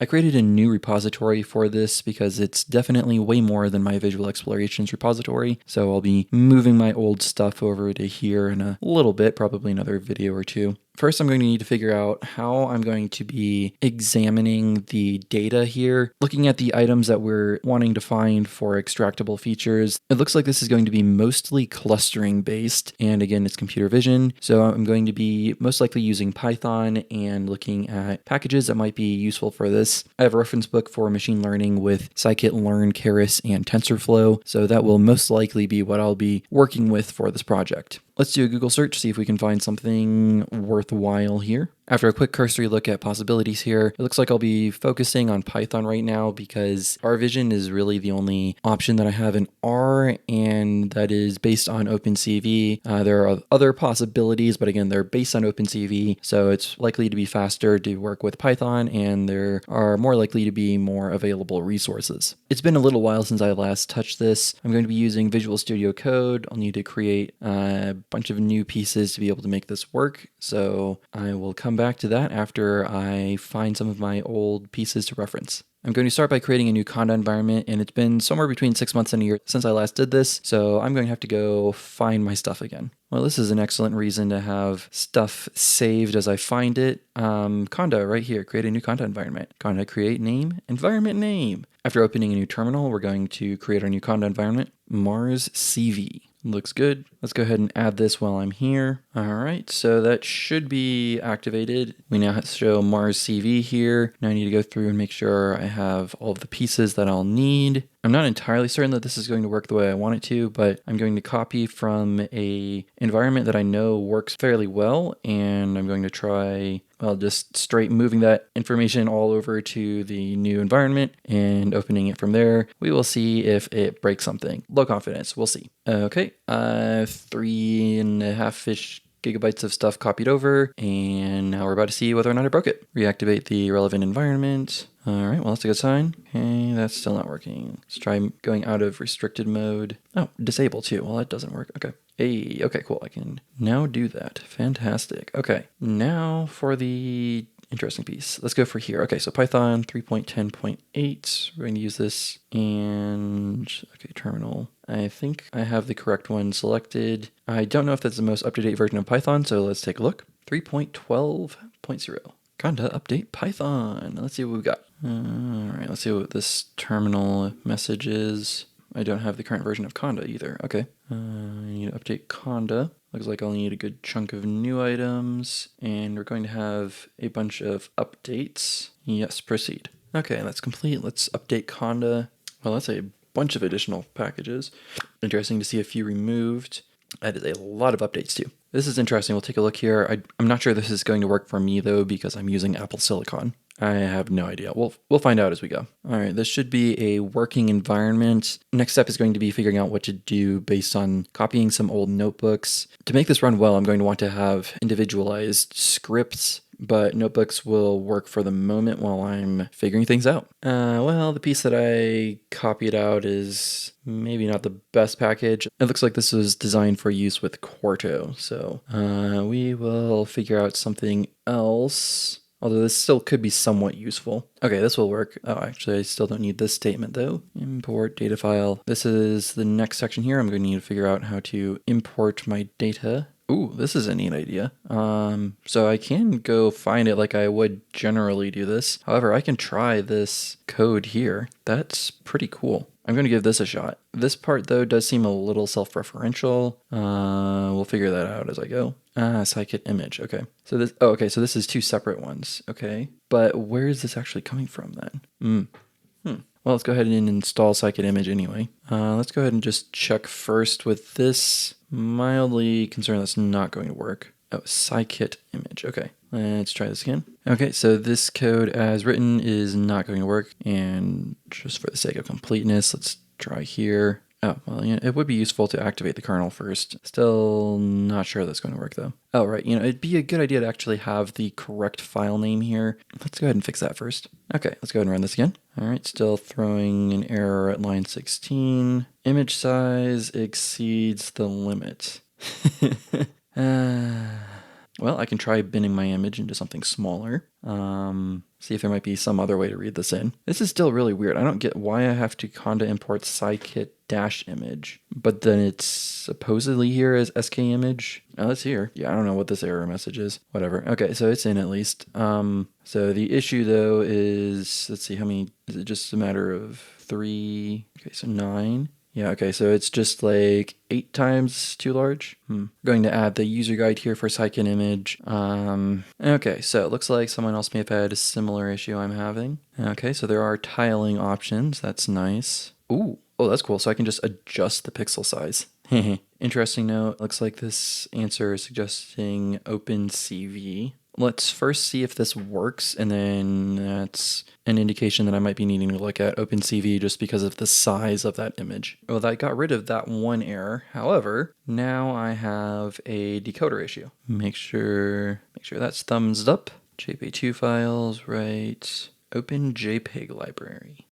I created a new repository for this because it's definitely way more than my visual explorations repository. So I'll be moving my old stuff over to here in a little bit, probably another video or two. First, I'm going to need to figure out how I'm going to be examining the data here, looking at the items that we're wanting to find for extractable features. It looks like this is going to be mostly clustering based, and again, it's computer vision. So I'm going to be most likely using Python and looking at packages that might be useful for this. I have a reference book for machine learning with Sci-Kit Learn, Keras, and TensorFlow, so that will most likely be what I'll be working with for this project. Let's do a Google search, see if we can find something worthwhile here. After a quick cursory look at possibilities here, it looks like I'll be focusing on Python right now because R Vision is really the only option that I have in R, and that is based on OpenCV. There are other possibilities, but again, they're based on OpenCV, so it's likely to be faster to work with Python, and there are more likely to be more available resources. It's been a little while since I last touched this. I'm going to be using Visual Studio Code. I'll need to create a bunch of new pieces to be able to make this work, so I will come back to that after I find some of my old pieces to reference. I'm going to start by creating a new Conda environment, and it's been somewhere between 6 months and a year since I last did this, so I'm going to have to go find my stuff again. Well, this is an excellent reason to have stuff saved as I find it. Conda right here, create a new Conda environment. Conda create name, environment name. After opening a new terminal, we're going to create our new Conda environment, Mars CV. Looks good. Let's go ahead and add this while I'm here. All right, so that should be activated. We now have to show Mars CV here. Now I need to go through and make sure I have all of the pieces that I'll need. I'm not entirely certain that this is going to work the way I want it to, but I'm going to copy from a environment that I know works fairly well, and I'm going to try, well, just straight moving that information all over to the new environment and opening it from there. We will see if it breaks something. Low confidence, we'll see. Okay, 3.5-ish gigabytes of stuff copied over, and now we're about to see whether or not I broke it. Reactivate the relevant environment. All right, well, that's a good sign. Okay, that's still not working. Let's try going out of restricted mode. Oh, disable too. Well, that doesn't work. Okay. Hey, okay, cool. I can now do that. Fantastic. Okay, now for the interesting piece. Let's go for here. Okay, so Python 3.10.8. We're going to use this, and okay, terminal. I think I have the correct one selected. I don't know if that's the most up-to-date version of Python, so let's take a look. 3.12.0. Conda update Python. Let's see what we've got. All right, let's see what this terminal message is. I don't have the current version of Conda either. Okay. I need to update Conda. Looks like I'll need a good chunk of new items, and we're going to have a bunch of updates. Yes, proceed. Okay, that's complete. Let's update Conda. Well, that's a bunch of additional packages. Interesting to see a few removed. That is a lot of updates too. This is interesting. We'll take a look here. I'm not sure this is going to work for me though, because I'm using Apple Silicon. I have no idea. We'll find out as we go. All right, this should be a working environment. Next step is going to be figuring out what to do based on copying some old notebooks. To make this run well, I'm going to want to have individualized scripts, but notebooks will work for the moment while I'm figuring things out. Well, the piece that I copied out is maybe not the best package. It looks like this was designed for use with Quarto, so we will figure out something else. Although this still could be somewhat useful. Okay, this will work. Oh, actually, I still don't need this statement though. Import data file. This is the next section here. I'm going to need to figure out how to import my data. Ooh, this is a neat idea. So I can go find it like I would generally do this. However, I can try this code here. That's pretty cool. I'm going to give this a shot. This part, though, does seem a little self-referential. We'll figure that out as I go. Sci-Kit image. Okay. So this. Oh, okay. So this is two separate ones. Okay. But where is this actually coming from then? Well, let's go ahead and install Sci-Kit image anyway. Let's go ahead and just check first with this. Mildly concerned that's not going to work. Oh, Sci-Kit image. Okay. Let's try this again. Okay, so this code as written is not going to work. And just for the sake of completeness, let's try here. Oh, well, it would be useful to activate the kernel first. Still not sure that's going to work though. Oh, right, it'd be a good idea to actually have the correct file name here. Let's go ahead and fix that first. Okay, let's go ahead and run this again. All right, still throwing an error at line 16. Image size exceeds the limit. Well, I can try binning my image into something smaller. See if there might be some other way to read this in. This is still really weird. I don't get why I have to Conda import Sci-Kit -image, but then it's supposedly here as skimage. Oh, it's here. Yeah, I don't know what this error message is. Whatever. Okay, so it's in at least. So the issue though is, let's see, how many, is it just a matter of 3? Okay, so 9. Yeah, okay, so it's just like 8 times too large. I'm going to add the user guide here for Sci-Kit image. Okay, so it looks like someone else may have had a similar issue I'm having. Okay, so there are tiling options. That's nice. Ooh, oh, that's cool. So I can just adjust the pixel size. Interesting note. Looks like this answer is suggesting OpenCV. Let's first see if this works, and then that's an indication that I might be needing to look at OpenCV just because of the size of that image. Well, that got rid of that one error. However, now I have a decoder issue. Make sure that's thumbs up. JPEG 2 files, right? Open JPEG library.